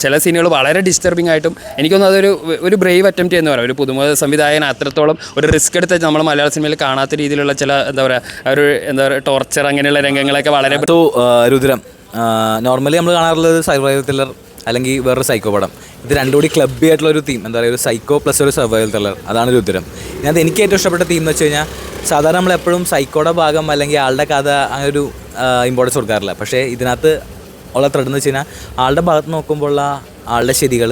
ചില സീനുകൾ വളരെ ഡിസ്റ്റർബിംഗ് ആയിട്ടും എനിക്കൊന്നും ഒരു ബ്രേവ് അറ്റംപ്റ്റ് എന്ന് പറയാം. ഒരു പുതുമുഖ സംവിധായകൻ അത്രത്തോളം ഒരു റിസ്ക് എടുത്ത് നമ്മൾ മലയാള സിനിമയിൽ കാണാത്ത രീതിയിലുള്ള ചില ടോർച്ചർ അങ്ങനെയുള്ള രംഗങ്ങളൊക്കെ വളരെ രുദ്രം നോർമലി നമ്മൾ കാണാറുള്ളത് സർവൈവൽ ത്രില്ലർ അല്ലെങ്കിൽ വേറൊരു സൈക്കോ പടം. ഇത് രണ്ടും കൂടി ക്ലബ്ബി ആയിട്ടുള്ളൊരു തീം, എന്താ പറയുക, ഒരു സൈക്കോ പ്ലസ് ഒരു സർവൈവൽ ത്രില്ലർ. അതാണ് രുദ്രം. ഇതിനകത്ത് എനിക്ക് ഏറ്റവും ഇഷ്ടപ്പെട്ട തീം എന്ന് വെച്ച് കഴിഞ്ഞാൽ, സാധാരണ നമ്മളെപ്പോഴും സൈക്കോയുടെ ഭാഗം അല്ലെങ്കിൽ ആളുടെ കഥ അങ്ങനെ ഒരു ഇമ്പോർട്ടൻസ് കൊടുക്കാറില്ല. പക്ഷേ ഇതിനകത്ത് ഉള്ള ത്രെഡ് എന്ന് വെച്ച് കഴിഞ്ഞാൽ, ആളുടെ ഭാഗത്ത് നോക്കുമ്പോഴുള്ള ആളുടെ ശരികൾ,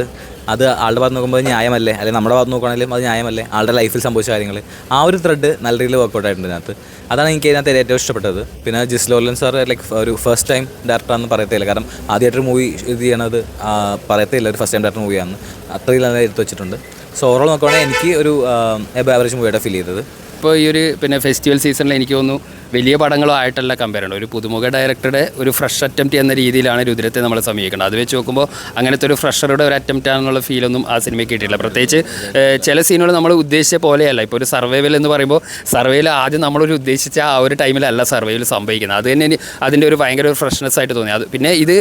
അത് ആളുടെ ഭാഗത്ത് നോക്കുമ്പോൾ ന്യായമല്ലേ, അല്ലെങ്കിൽ നമ്മുടെ ഭാഗത്ത് നോക്കുകയാണെങ്കിലും അത് ന്യായമല്ലേ, ആളുടെ ലൈഫിൽ സംഭവിച്ച കാര്യങ്ങൾ, ആ ഒരു ത്രെഡ് നല്ല രീതിയിൽ വർക്കൗട്ട് ആയിട്ടുണ്ട് ഇതിനകത്ത്. അതാണ് എനിക്ക് ഇതിനകത്ത് ഏറ്റവും ഇഷ്ടപ്പെട്ടത്. പിന്നെ ജിസ് ലോർലൻ സാർ ഒരു ഫസ്റ്റ് ടൈം ഡയറക്ടറാണെന്ന് പറയത്തില്ല, കാരണം ആദ്യമായിട്ടൊരു മൂവി ഇത് ചെയ്യണത് പറയത്തില്ല, ഒരു ഫസ്റ്റ് ടൈം ഡയറക്ടർ മൂവിയാണ്, അത്രയും നല്ല എടുത്ത് വെച്ചിട്ടുണ്ട്. സോ ഓവറോൾ നോക്കുകയാണെങ്കിൽ എനിക്ക് ഒരു എബവ് ആവറേജ് മൂവിയായിട്ട് ഫീൽ ചെയ്തത്. ഇപ്പോൾ ഈ ഒരു ഫെസ്റ്റിവൽ സീസണിൽ എനിക്ക് തോന്നുന്നു വലിയ പടങ്ങളോ ആയിട്ടല്ല കമ്പയർ ചെയ്യേണ്ടത്. ഒരു പുതുമുഖ ഡയറക്ടറുടെ ഒരു ഫ്രഷ് അറ്റംപ്റ്റ് എന്ന രീതിയിലാണ് രുദ്രത്തെ നമ്മൾ സമീപിക്കേണ്ടത്. അത് വെച്ച് നോക്കുമ്പോൾ അങ്ങനത്തെ ഒരു ഫ്രഷറുടെ ഒരു അറ്റംപ്റ്റ് ആണെന്നുള്ള ഫീലൊന്നും ആ സിനിമയ്ക്ക് കിട്ടിയിട്ടില്ല. പ്രത്യേകിച്ച് ചില സീനുകൾ നമ്മൾ ഉദ്ദേശിച്ച പോലെയല്ല. ഇപ്പോൾ ഒരു സർവൈവൽ എന്ന് പറയുമ്പോൾ സർവൈവൽ ആദ്യം നമ്മളൊരു ഉദ്ദേശിച്ച ആ ഒരു ടൈമിലല്ല സർവൈവൽ സംഭവിക്കുന്നത്. അത് തന്നെ അതിൻ്റെ ഒരു ഭയങ്കര ഒരു ഫ്രഷ്നെസ് ആയിട്ട് തോന്നി. അത് പിന്നെ ഇത്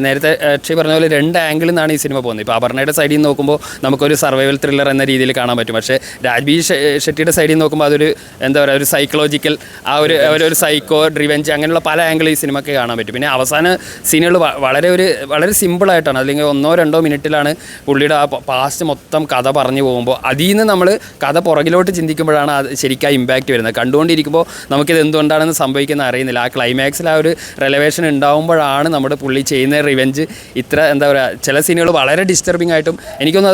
നേരത്തെ അക്ഷയ് പറഞ്ഞ പോലെ രണ്ട് ആംഗിളിൽ നിന്നാണ് ഈ സിനിമ പോകുന്നത്. ഇപ്പോൾ അപർണയുടെ സൈഡിൽ നിന്ന് നോക്കുമ്പോൾ നമുക്കൊരു സർവൈവൽ ത്രില്ലർ എന്ന രീതിയിൽ കാണാൻ പറ്റും. പക്ഷേ രാജ്ബി ഷെട്ടിയുടെ സൈഡിൽ നിന്ന് നോക്കുമ്പോൾ അതൊരു ഒരു സൈക്കോളജിക്കൽ ഒരു സൈക്കോ റിവെഞ്ച് അങ്ങനെയുള്ള പല ആംഗിൾ ഈ സിനിമയ്ക്ക് കാണാൻ പറ്റും. പിന്നെ അവസാന സീനുകൾ വളരെ സിമ്പിളായിട്ടാണ്, അല്ലെങ്കിൽ 1-2 മിനിറ്റിലാണ് പുള്ളിയുടെ ആ പാസ്റ്റ് മൊത്തം കഥ പറഞ്ഞു പോകുമ്പോൾ അതിൽ നിന്ന് നമ്മൾ കഥ പുറകിലോട്ട് ചിന്തിക്കുമ്പോഴാണ് അത് ശരിക്കും ഇമ്പാക്റ്റ് വരുന്നത്. കണ്ടുകൊണ്ടിരിക്കുമ്പോൾ നമുക്കിത് എന്തുകൊണ്ടാണെന്ന് സംഭവിക്കുന്നത് അറിയുന്നില്ല. ആ ക്ലൈമാക്സിൽ ആ ഒരു റെലവേഷൻ ഉണ്ടാകുമ്പോഴാണ് നമ്മുടെ പുള്ളി ചെയ്യുന്ന റിവെഞ്ച് ഇത്ര ചില സീനുകൾ വളരെ ഡിസ്റ്റർബിംഗ് ആയിട്ടും എനിക്കൊന്നും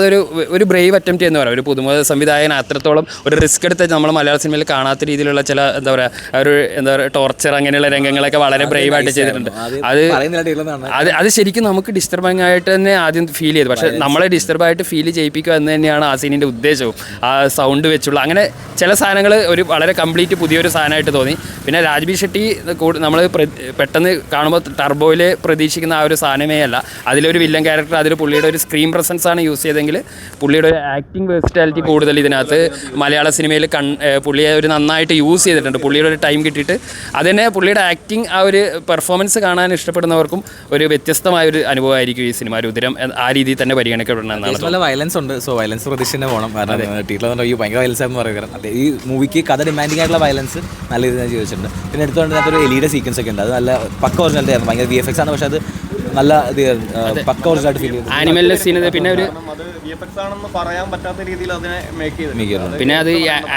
ഒരു ബ്രേവ് അറ്റംപ്റ്റ് എന്ന് പറയാം. ഒരു പുതുമുഖ സംവിധായകൻ അത്രത്തോളം ഒരു റിസ്ക് എടുത്ത് നമ്മൾ മലയാള സിനിമയിൽ കാണാത്ത രീതിയിലുള്ള ചില ടോർച്ചർ അങ്ങനെയുള്ള രംഗങ്ങളൊക്കെ വളരെ ബ്രേവായിട്ട് ചെയ്തിട്ടുണ്ട്. അത് ശരിക്കും നമുക്ക് ഡിസ്റ്റർബിംഗ് ആയിട്ട് തന്നെ ആദ്യം ഫീൽ ചെയ്തു. പക്ഷേ നമ്മളെ ഡിസ്റ്റർബായിട്ട് ഫീൽ ചെയ്യിപ്പിക്കുക എന്ന് തന്നെയാണ് ആ സീനിൻ്റെ ഉദ്ദേശവും. ആ സൗണ്ട് വെച്ചുള്ള അങ്ങനെ ചില സാധനങ്ങൾ ഒരു വളരെ കംപ്ലീറ്റ് പുതിയൊരു സാധനമായിട്ട് തോന്നി. പിന്നെ രാജ്ബി ഷെട്ടി നമ്മൾ പെട്ടെന്ന് കാണുമ്പോൾ ടർബോയിൽ പ്രതീക്ഷിക്കുന്ന ആ ഒരു സാധനമേ അല്ല. അതിലൊരു വില്ലൻ ക്യാരക്ടർ, അതിൽ പുള്ളിയുടെ ഒരു സ്ക്രീൻ പ്രസൻസ് ആണ് യൂസ് ചെയ്തെങ്കിൽ പുള്ളിയുടെ ഒരു ആക്ടിങ് വേഴ്സിറ്റാലിറ്റി കൂടുതൽ ഇതിനകത്ത് മലയാള സിനിമയിൽ പുള്ളിയെ ഒരു നന്നായിട്ട് യൂസ് ചെയ്തിട്ടുണ്ട്. പുള്ളിയുടെ ഒരു ടൈം കിട്ടിയിട്ട് അതുതന്നെ പുള്ളിയുടെ ആക്ടിങ് ആ ഒരു പെർഫോമൻസ് കാണാൻ ഇഷ്ടപ്പെടുന്നവർക്കും ഒരു വ്യത്യസ്തമായൊരു അനുഭവമായിരിക്കും ഈ സിനിമ രുദ്രം ആ രീതിയിൽ തന്നെ പരിഗണിക്കപ്പെടണമെന്നാണ്. നല്ല വയലൻസ് ഉണ്ട്. സോ വയലൻസ് പ്രതീക്ഷിച്ച് പോകണം. കാരണം ടീച്ചർ ഭയങ്കര വയലൻസ് ആണെന്ന് പറയുക. ഈ മൂവിക്ക് കഥ ഡിമാൻഡിംഗ് ആയിട്ടുള്ള വയലൻസ് നല്ല രീതിയിൽ ചോദിച്ചിട്ടുണ്ട്. പിന്നെ എടുത്തുകൊണ്ട് അതിനകത്തൊരു എലിയുടെ സീക്വൻസ് ഒക്കെ ഉണ്ട്. അത് നല്ല പക്ക ഒറിജിനാലിറ്റി ആയിരുന്നു. ഭയങ്കര VFX ആണ്, പക്ഷേ അത് നല്ല പക്ക ഒറിജിനാലിറ്റി ഫീൽ ചെയ്തു. ആനിമലിലെ സീന് പിന്നെ ഒരു പറയാൻ പറ്റാത്ത രീതിയിൽ അതിനെ മേക്ക് ചെയ്തു. പിന്നെ അത്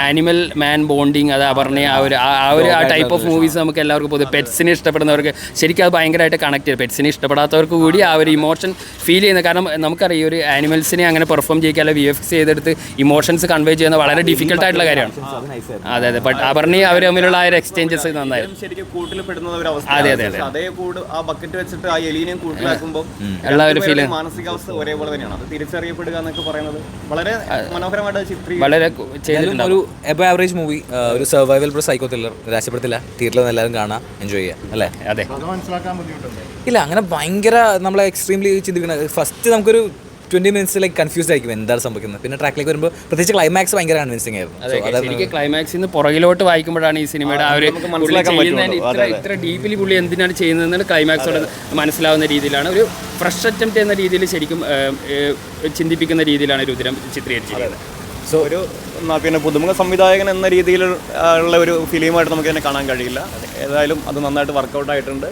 ആനിമൽ മാൻ ബോണ്ടിങ്, അത് അപർണ ആ ടൈപ്പ് ഓഫ് മൂവീസ് നമുക്ക് എല്ലാവർക്കും പൊതുവെ പെറ്റ്സിനെ ഇഷ്ടപ്പെടുന്നവർക്ക് ശരിക്കും അത് ഭയങ്കരമായിട്ട് കണക്ട് ചെയ്യും. പെറ്റ്സിനെ ഇഷ്ടപ്പെടാത്തവർക്ക് കൂടി ആ ഒരു ഇമോഷൻ ഫീൽ ചെയ്യുന്നത്. കാരണം നമുക്കറിയാം ഒരു ആനിമൽസിനെ അങ്ങനെ പെർഫോം ചെയ്യിക്കാതെ VFX ചെയ്തെടുത്ത് ഇമോഷൻസ് കൺവേ ചെയ്യുന്ന വളരെ ഡിഫിക്കൽട്ട് ആയിട്ടുള്ള കാര്യമാണ്. അതെ. ബട്ട് അപർണ അവർ തമ്മിലുള്ള ആ ഒരു എക്സ്ചേഞ്ചസ് നന്നായിരുന്നു. അതെ. അതേ കൂട് ആ ബക്കറ്റ് വെച്ചിട്ട് ആ എലീനെയും കൂട്ടിലാക്കുമ്പോൾ ഉള്ള ഒരു ഫീൽ, മാനസികാവസ്ഥ ഒരേപോലെ തന്നെയാണ്. അത് തിരിച്ചറിയപ്പെടുക എന്നൊക്കെ പറയുന്നത് വളരെ മനോഹരമായിട്ട് വളരെ ഒരു എബവ് ആവറേജ് മൂവി, ഒരു സർവൈവൽ പ്ലസ് സൈക്കോ ത്രില്ലർ. നിരാശപ്പെടുത്തില്ല. തിയേറ്ററിൽ എല്ലാവരും കാണാം, എൻജോയ് ചെയ്യാം അല്ലേ? അതെ. ഇല്ല, അങ്ങനെ ഭയങ്കര നമ്മളെ എക്സ്ട്രീംലി ചിന്തിക്കുന്നത്. ഫസ്റ്റ് നമുക്കൊരു 20 മിനിറ്റ്സ് കൺഫ്യൂസ്ഡ് ആയിരിക്കും എന്താണ് സംഭവിക്കുന്നത്. പിന്നെ ട്രാക്കിലേക്ക് വരുമ്പോൾ പ്രത്യേകിച്ച് ക്ലൈമാക്സ് ഭയങ്കര കൺവിൻസിംഗ് ആയിരുന്നു. എനിക്ക് ക്ലൈമാക്സിൽ നിന്ന് പുറകിലോട്ട് വായിക്കുമ്പോഴാണ് ഈ സിനിമയുടെ ആ ഒരു ഇത്ര ഡീപ്പിലി പുള്ളി എന്തിനാണ് ചെയ്യുന്നതെന്ന് ക്ലൈമാക്സോടെ മനസ്സിലാവുന്ന രീതിയിലാണ് ഒരു ഫ്രഷ് അറ്റംപ്റ്റ് എന്ന രീതിയിൽ ശരിക്കും ചിന്തിപ്പിക്കുന്ന രീതിയിലാണ് രുദ്രം ചിത്രീകരിച്ചിരിക്കുന്നത്. സോ പിന്നെ പുതുമുഖ സംവിധായകൻ എന്ന രീതിയിലുള്ള ഒരു ഫിലിമായിട്ട് നമുക്ക് തന്നെ കാണാൻ കഴിയില്ല. ഏതായാലും അത് നന്നായിട്ട് വർക്കൗട്ട് ആയിട്ടുണ്ട്.